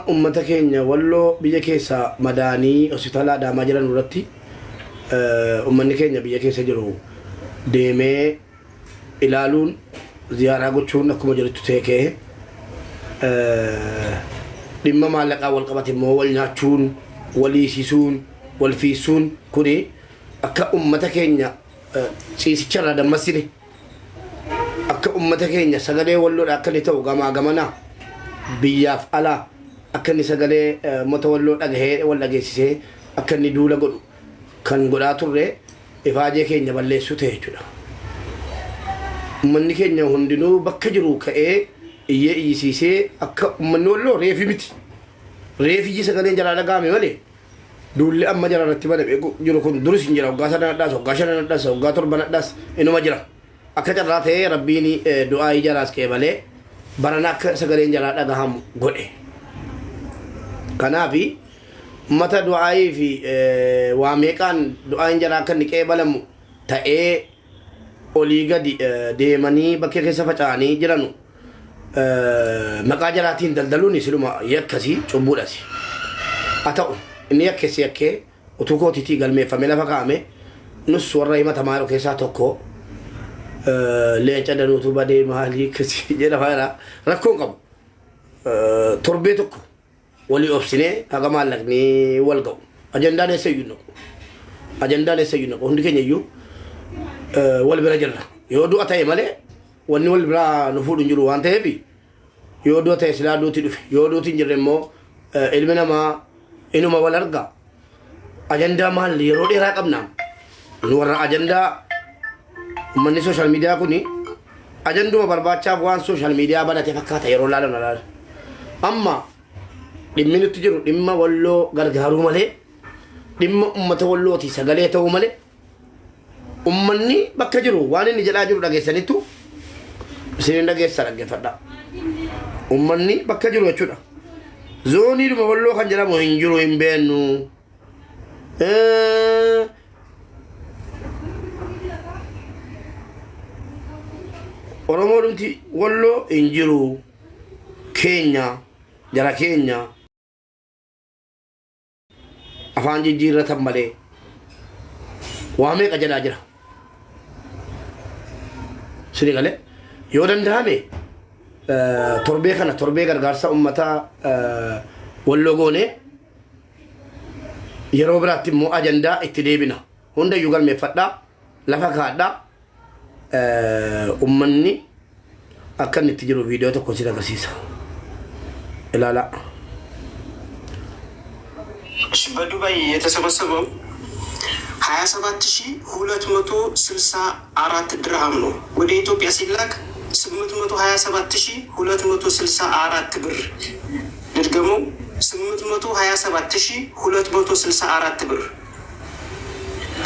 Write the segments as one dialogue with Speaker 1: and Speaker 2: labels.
Speaker 1: ummata keenya walloo biyya keessa madaanii hospitaala Adaamaa jiran irratti ummanni keenya biyya keessa jiru deemee ilaaluun ziyaaraa gochuun akkuma jirutti teekee dhimma maallaqaa wal qabate immoo wal nyaachuun wal hiisisuun wal fiisuun kuni akka ummata keenya ciisicharraa dammasine akka ummata keenya sagalee walloodha akka ni ta'u gamaa gamanaa biyyaaf alaa akka ni sagalee mata walloo dhagahee wal dhageessisee akka ni duula godhu kan godhaa turre ifaajee keenya balleessuu ta'e jechuudha. Ummanni keenya hundinuu bakka jiru ka'ee iyyee iyyisiisee akka ummanni walloo reefi miti. Reefii sagaleen jalaa dhagaame malee duulli amma jara irratti banamee jiru kun duris hin jira. Waggaa 7 nadhaas, waggaa 5 nadhaas, waggaa 7 nadhaas inuma jira. Akka carraa ta'ee rabbiin du'aa jaraas qeebalee barana akka sagaleen jalaa dhagahamu godhe. Kanaafi mata du'aayii fi waa meeqaan du'aan jalaa akka inni qeebalamu ta'ee olii gadi deemanii bakka keessa faca'anii jiranu maqaa jalaatiin daldaluun siluma yakkasii cubbuudhas. Haa ta'u inni yakkeessi yakkee utuu kootiitii galmeeffame lafa kaa'ame nus warra himatamaa jiru keessaa tokko leenca danuutu badee maalii akkasii jedhama rakkoon qabu torbee tokko walii obsinee haga maallaqni wal ga'u ajandaan eessa iyyuu naqu ajandaan eessa iyyuu naqu hundi keenya iyyuu wal bira jirra yoo du'a ta'e malee wanni wal biraa nu fuudhu hin jiru waan ta'eef yoo du'a ta'e silaa duuti dhufe yoo duuti hin jirre immoo ilmi namaa inuma wal arga ajandaa maal yeroo dheeraa qabna nu warra ajandaa ummanni sooshaal miidiyaa kuni ajanduma barbaachaaf waan sooshaal miidiyaa banate fakkaata yeroo laalan amma dhimmi nuti jiru dhimma walloo gargaaruu malee dhimma ummata wallooti sagalee ta'uu malee ummanni bakka jiru waan inni jedhaa jiru dhageessanitu isin dhageessa dhaggeeffadha. Ummanni bakka jiru jechuudha. Zoonii dhuma walloo kan jedhamu hin jiru hin beennu. Oromoo dhumti walloo hin jiru keenya jara keenya afaan jijjiirratan malee waa meeqa jedhaa jira. Sini galee yoo danda'ame torbee kana torbee gargaarsa ummataa walloo goone yeroo biraatti immoo ajandaa itti deebina hundayyuu galmeeffadhaa lafa kaadhaa ummanni akka inni itti jiru viidiyoo tokko si agarsiisa. ilaala
Speaker 2: በዱባይ የተሰበሰበው 27264 ድርሃም ነው። ወደ ኢትዮጵያ ሲላክ 827264 ብር። ድርገመው 827264 ብር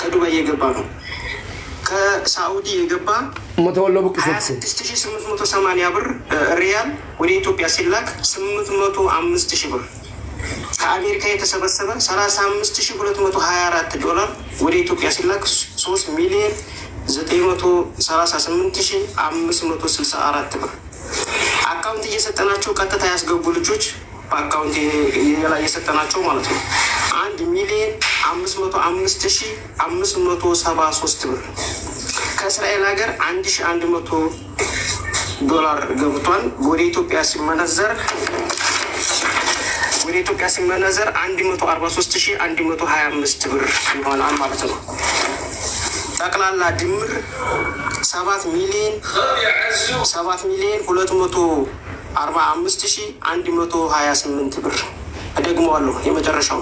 Speaker 2: ከዱባይ የገባ ነው። ከሳዑዲ የገባ 26880 ብር ሪያል ወደ ኢትዮጵያ ሲላክ 805000 ብር። ከአሜሪካ የተሰበሰበ 35224 ዶላር ወደ ኢትዮጵያ ሲላክ 3,938,564 ብር። አካውንት እየሰጠናቸው ቀጥታ ያስገቡ ልጆች በአካውንት ላይ እየሰጠናቸው ማለት ነው 1,505,573 ብር። ከእስራኤል ሀገር 1100 ዶላር ገብቷል። ወደ ኢትዮጵያ ሲመነዘር 143,125 ብር ይሆናል ማለት ነው። ጠቅላላ ድምር 7,245,128 ብር። እደግመዋለሁ የመጨረሻው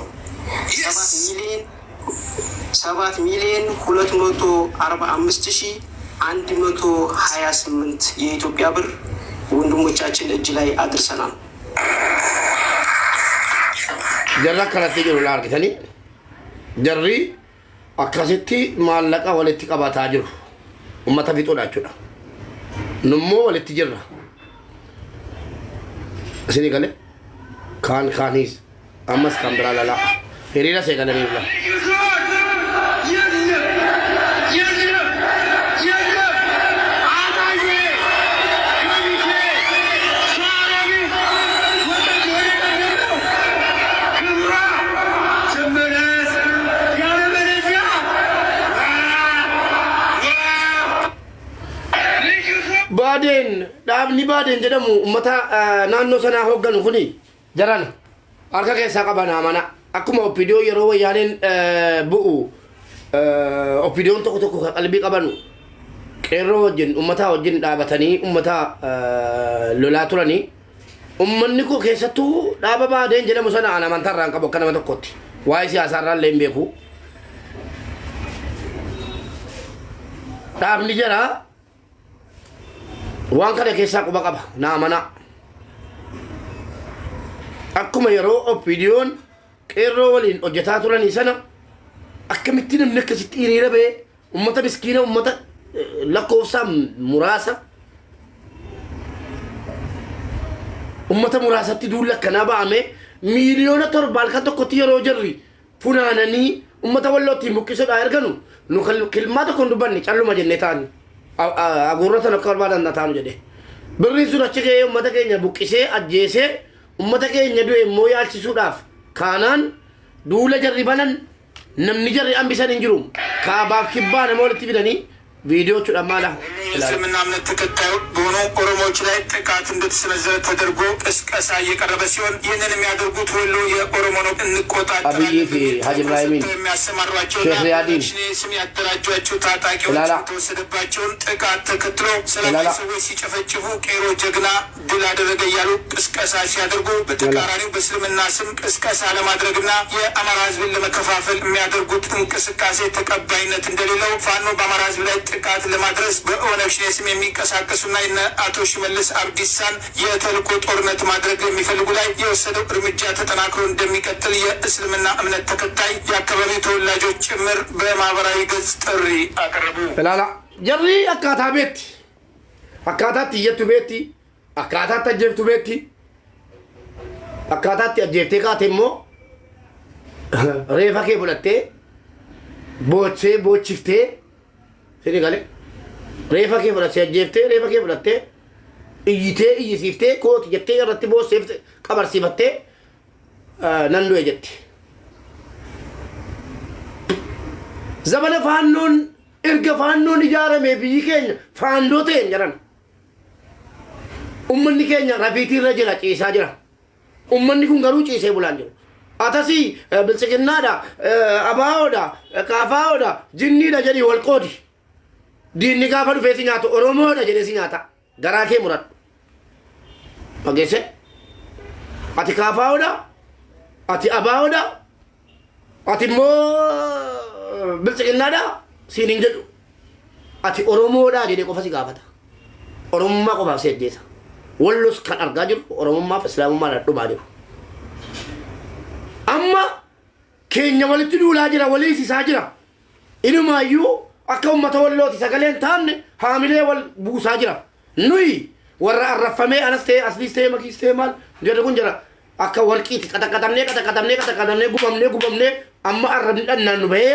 Speaker 2: 7,245,128 የኢትዮጵያ ብር ወንድሞቻችን እጅ ላይ አድርሰናል።
Speaker 1: jarra kanatti jiru argitanii jarri akkasitti maallaqa walitti qabataa jiru ummata fixuudha jechuudha. Nummoo walitti jirra isinii galee kaan kaaniis ammas kan biraa lalaa hiriira seegalanii bula. baadeen jedhamu ummata naannoo sanaa hoogganu kuni jaran harka keessaa qabana mana akkuma opidiyoo yeroo wayyaaneen bu'u opidiyoon tokko tokko ka qalbii qabanu qeerroo wajjin ummataa wajjin dhaabatanii ummata lolaa turanii ummanni koo keessattuu dhaaba baadeen jedhamu sana ana amantarraan qabu akka nama tokkotti waa'ee siyaasaarraan illee hin beeku dhaabni jara waan kana keessaa quba qaba na amana akkuma yeroo opidiyoon qeerroo waliin hojjetaa turanii sana akkamitti namni akkasitti hiriira ba'ee ummata miskiina ummata lakkoofsaa muraasa ummata muraasatti duulla akkanaa ba'ame miiliyoona 7 halkan tokkotti yeroo jirri funaananii ummata wallootti buqqisuudha erganu nu kilmaa tokko hin dubbanne calluma jennee taa'ani agurratan akka barbaadan taa'anu jedhe birriin sun achi ga'ee ummata keenya buqqisee ajjeesee ummata keenya du'e immoo yaalchisuudhaaf kaanaan duula jarri banan namni jarri hambisan hin jiru kaabaaf kibbaa nama walitti fidanii ቪዲዮቹን አማላ
Speaker 2: እስልምና እምነት ተከታዩ በሆኑ ኦሮሞዎች ላይ ጥቃት እንደተሰነዘረ ተደርጎ ቅስቀሳ እየቀረበ ሲሆን ይህንን የሚያደርጉት ወሎ የኦሮሞ ነው እንቆጣጠራለን የሚያሰማሯቸውና ስም ያደራጇቸው ታጣቂዎች የተወሰደባቸውን ጥቃት ተከትሎ ሰላማዊ ሰዎች ሲጨፈጭፉ ቄሮ ጀግና ድል አደረገ እያሉ ቅስቀሳ ሲያደርጉ በተቃራኒው በእስልምና ስም ቅስቀሳ ለማድረግና የአማራ ሕዝብን ለመከፋፈል የሚያደርጉት እንቅስቃሴ ተቀባይነት እንደሌለው ፋኖ በአማራ ሕዝብ ላይ ጥቃት ለማድረስ በኦነግ ሸኔ ስም የሚንቀሳቀሱና የነ አቶ ሽመልስ አብዲሳን የተልእኮ ጦርነት ማድረግ የሚፈልጉ ላይ የወሰደው እርምጃ ተጠናክሮ እንደሚቀጥል የእስልምና እምነት ተከታይ የአካባቢው ተወላጆች ጭምር በማህበራዊ ገጽ ጥሪ አቀረቡ።
Speaker 1: ላላ ጀሪ አካታ ቤት አካታት የቱ ቤቲ አካታት አጀፍቱ ቤቲ አካታት አጀፍቴ ካቴሞ ሬፋኬ ቡለቴ ቦቼ ቦችፍቴ Sini kale reefa kee fudhattee ajjeeftee reefa kee fudhattee iyyitee iyyisiiftee kooti jettee irratti boosseeftee qabarsiifattee nan du'e jetti. Zabana faannoon erga faannoon ijaarame biyyi keenya faandoo ta'een jedhan. Ummanni keenya rafiitiirra jira ciisaa jira. Ummanni kun garuu ciisee bulaan jiru. Atasi bilchiginnaadha abaawoodha kaafaa'oodha jinniidha jedhii wal qoodi. Diinni gaafa dhufee si nyaatu Oromoodha jedhee si nyaata garaa kee muradhu ogeesse ati kaafaa'oodha ati abaawoodha ati immoo bilchiginnaadha siin hin jedhu ati Oromoodha jedhee qofa si gaafata Oromummaa qofaaf si ajjeesa wallus kan argaa jiru Oromummaaf Islaamummaa dhadhumaa jiru amma keenya walitti duulaa jira waliisisaa jira inumaayyuu akka ummata wallooti sagaleen taamne haamilee wal buusaa jira nuyi warra arrafamee anas ta'e asliis ta'e makiis ta'e maal jedhu kun jira akka walqiiti qaxaqaxamnee gubamnee amma arrabni dhannaan nu bahee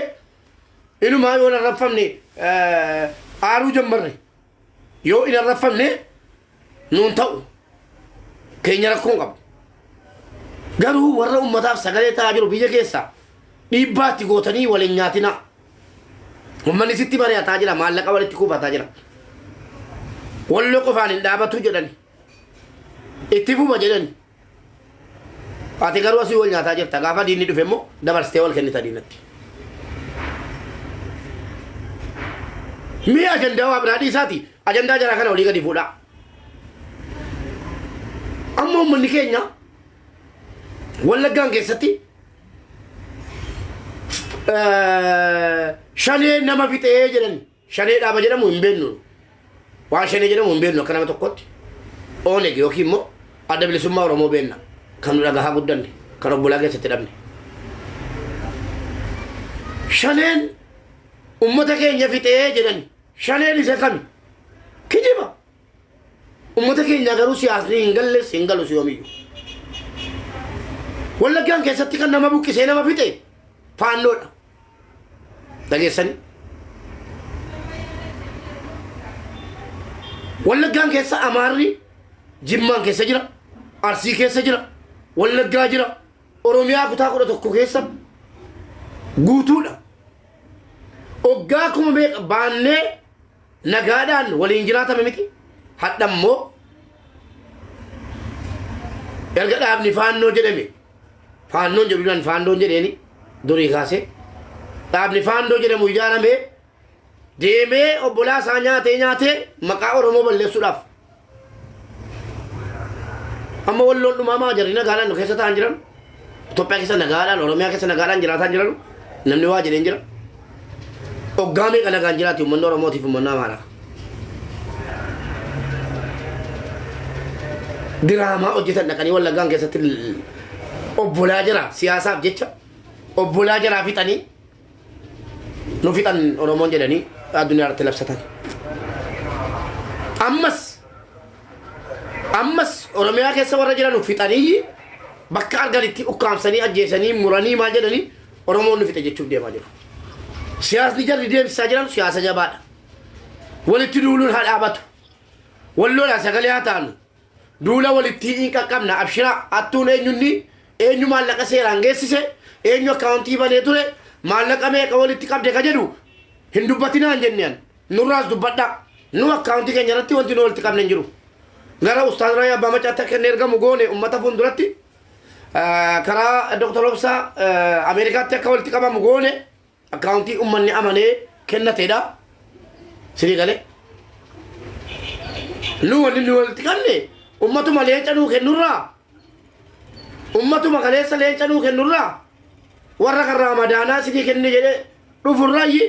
Speaker 1: inumaa yoo hin arrafamne aaruu jammarre yoo hin arrafamne nuun ta'u keenya rakkoon qabu garuu warra ummataaf sagalee ta'aa jiru biyya keessaa dhiibbaatti gootanii waliin nyaatina ummanni sitti mari'ataa jira maallaqa walitti kuufataa jira wallo qofaan hin dhaabatu jedhani itti fufa jedhani ati garuu asii wal nyaataa jirta gaafa diinni dhufe immoo dabarsitee wal kennita diinatti mi ajandaa waa biraa dhiisaati ajandaa jaraa kana olii gadi fuudha amma ummanni keenya wallaggaan keessatti shanee nama fixee jedhan shanee dhaaba jedhamu hin beeknu waan shanee jedhamu hin beeknu akka nama tokkotti ooneg yookiin immoo adda bilisummaa Oromoo beenna kan nu dhagahaa guddanne kan obbolaa keessatti dhabne shaneen ummata keenya fixee jedhan shaneen isa kami kijiba ummata keenya garuu siyaasni hin galles hin galus yoomiyyuu wallaggaan keessatti kan nama buqqisee nama fixe faannoodha dhageessani wallaggaan keessa Amaarri Jimmaan keessa jira Arsii keessa jira Wallaggaa jira Oromiyaa kutaa 11 keessa guutuudha oggaa kuma baannee nagaadhaan waliin jiraatame miti hadhammo erga dhaabni faannoo jedhame faannoon jedhuudhaan faannoon jedheeni durii kaase dhaabni faannoo jedhamu ijaarame deemee obbolaa isaa nyaatee maqaa Oromoo balleessuudhaaf amma walloon dhumamaa jarri nagaadhaan nu keessa ta'an jiran Itoophiyaa keessa nagaadhaan Oromiyaa keessa nagaadhaan jiraataan jiran namni waa jedheen jira oggaamee kana kan jiraati uummanni Oromootiif uummanni Amaaraa diraamaa hojjetan dhaqanii Wallaggaan keessatti obbolaa jira siyaasaaf jecha obbolaa jiraa fixanii nu fixan Oromoon jedhanii addunyaa irratti labsatan ammas Oromiyaa keessa warra jiran fixanii bakka arganitti ukkaamsanii ajjeesanii muranii maal jedhanii Oromoon nu fixe jechuuf deemaa jiru siyaasni jarri deemsisaa jiran siyaasa jabaadha walitti duuluun haa dhaabatu walloodhaan sagalee haa taanu duula walitti hin qaqqabna abshira attuun eenyu maallaqa seeraan geessise eenyu akkaawuntii banee ture maallaqa meeqa walitti qabde ka jedhu hin dubbatinaan jenneen nurraas dubbadha nu akkaawuntii keenya irratti wanti nu walitti qabne hin jiru gara ustaaz Raayyaa Abbaa Macaatti akka inni ergamu goone ummata fuulduratti karaa Dr. Obsaa Ameerikaatti akka walitti qabamu goone akkaawuntii ummanni amanee kennateedha sirii galee nu wanni nu walitti qabne ummatuma leenca nuu kennurraa ummatuma kaleessa leenca nuu kennurraa warra kan Ramadaanaa sinii kenne jedhe dhufurraayi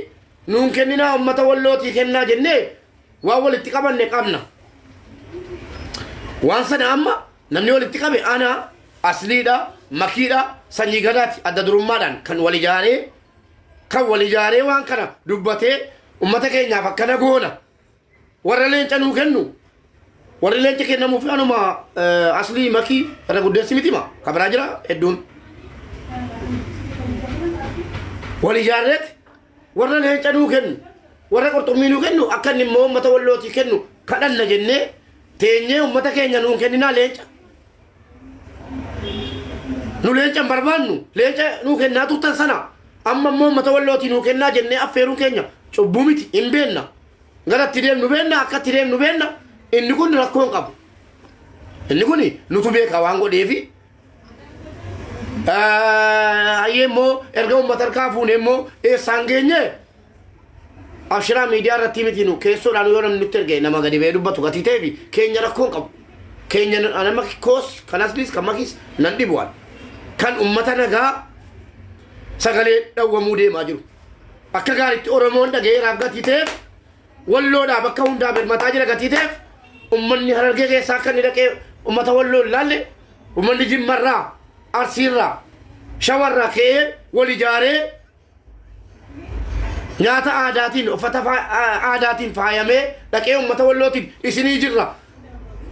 Speaker 1: nuun kenninaa ummata wallootii kennaa jennee waan walitti qabanne qabna waan sana amma namni walitti qabe ana asliidha makiidha sanyii gadaati adda durummaadhaan kan wal ijaaree waan kana dubbatee ummata keenyaaf akkana goona warra leenca nuu kennu warri leenca kennamuuf anuma aslii makii irra guddeessi mitima kabiraa jira hedduun wal ijaarreet warra leenca nuu kennu warra qurxummii nuu kennu akka inni immoo ummata wallootii kennu kadhanna jennee teenyee ummata keenya nuun kenninaa leenca nu leenca barbaannu leenca nuu kennaa tuttan sana amma immoo ummata wallootii nuu kennaa jennee affeeruun keenya cubbuu miti hin beenna garatti deemnu beenna akkatti deemnu beenna inni kun rakkoon qabu inni kun nutu beeka waan godheefi hayyee immoo erga ummata harkaa fuune immoo eessaan geenye abshiraa miidiyaa irratti miti nu keessoodhaan yoo namni nutti erge nama gadi ba'ee dubbatu gatii ta'eefi keenya rakkoon qabu keenya nama koos kan asliis kan makiis nan dhibu'an kan ummata nagaa sagalee dhawwamuu deemaa jiru akka gaariitti Oromoon dhaga'eeraaf gatii ta'eef walloodhaa bakka hundaa birmataa jira gatii ta'eef ummanni Harargee keessaa akka inni dhaqee ummata walloo ilaalle ummanni Jimmarraa Arsiirraa Shawarraa ka'ee wal ijaaree nyaata aadaatiin uffata aadaatiin faayamee dhaqee ummata wallootiin isinii jirra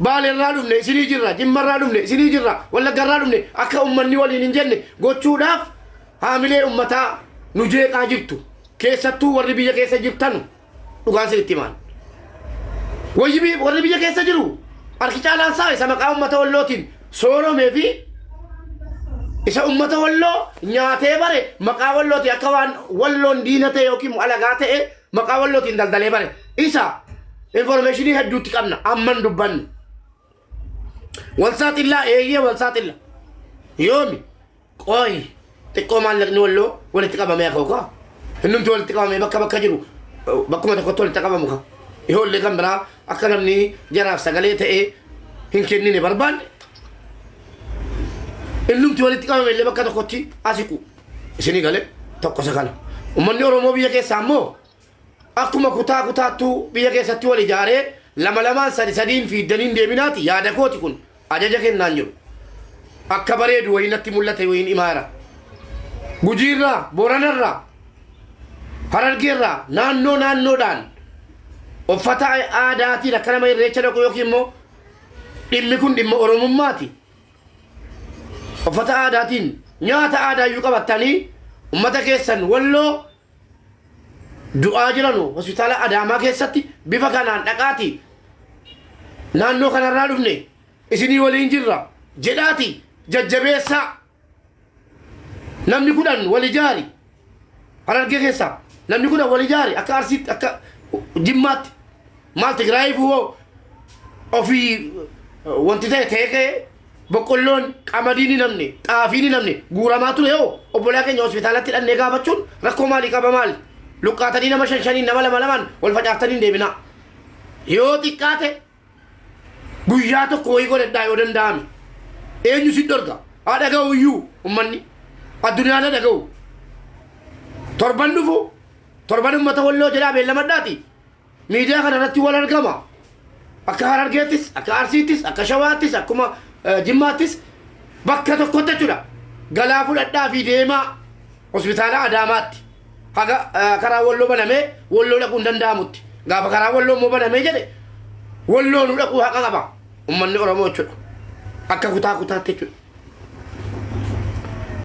Speaker 1: Baaleerraa dhufne isinii jirra Jimmarraa dhufne isinii jirra Wallaggarraa dhufne akka ummanni waliin hin jenne gochuudhaaf haamilee ummataa nu jeeqaa jirtu keessattuu warri biyya keessa jirtanu dhugaan sinitti himaan warri biyya keessa jiru harki caalaan isaa isa maqaa ummata wallootiin sooromee fi isa ummata walloo nyaatee bare maqaa wallooti akka waan walloon diina ta'e yookiin alagaa ta'e maqaa wallootiin daldalee bare isa informationii hedduutti qabna amman dubbannu wal saaxillaa eeyyee wal saaxilla yoomi qooyi xiqqoo maallaqni walloo walitti qabamee akka ukaa innumti walitti qabamee bakka jiru bakkuma tokkotti walitti qabamu ka ijoollee kan biraa akka namni jaraaf sagalee ta'ee hin kennine barbaanne innumti walitti qabame illee bakka tokkotti asiqu isinii galee tokko isa kana ummanni Oromoo biyya keessaa ammoo akkuma kutaattuu biyya keessatti wal ijaaree lamaan sadiin fiiddaniin deeminaati yaada kooti kun ajaja kennaan jiru akka bareedu wayin natti mul'ate wayin imaara Gujiirraa Booranarraa Harargeerraa naannoodhaan uffata aadaatiin akka nama irreecha dhaqu yookiin immoo dhimmi kun dhimma Oromummaati uffata aadaatiin nyaata aadaayyuu qabattanii ummata keessan walloo du'aa jiranu hospitaala Adaamaa keessatti bifa kanaan dhaqaati naannoo kanarraa dhufne isinii waliin jirra jedhaati jajjabeessaa namni kudhan wal ijaari Harargee keessaa namni kudhan wal ijaari akka Arsiitti akka Jimmaatti maal Tigraayiif hoo ofii wanti ta'e teekee boqqolloon qamadiin namni xaafiin namni guuramaa ture yoo obbolaa keenya hospitaalatti dhannee gaafachuun rakkoo maalii qaba maali luqqaatanii nama shan nama lama wal facaaftanii deebinaa yoo xiqqaate guyyaa tokko wayii godhadhaa yoo danda'ame eenyu si dorga haa dhaga'u iyyuu ummanni addunyaa na dhaga'u torban dhufu torban ummata walloo jedhaa beellamadhaati miidiyaa kana irratti wal argama akka Harargeettis akka Arsiittis akka Shawaattis akkuma Jimmaattis bakka tokkotti jechuudha galaa fudhadhaa fi deemaa hospitaala Adaamaatti haga karaa walloo banamee walloo dhaquu hin danda'amutti gaafa karaa walloo immoo banamee jedhe walloo nu dhaquu haqa qaba ummanni Oromoo jechuudha akka kutaa kutaatti jechuudha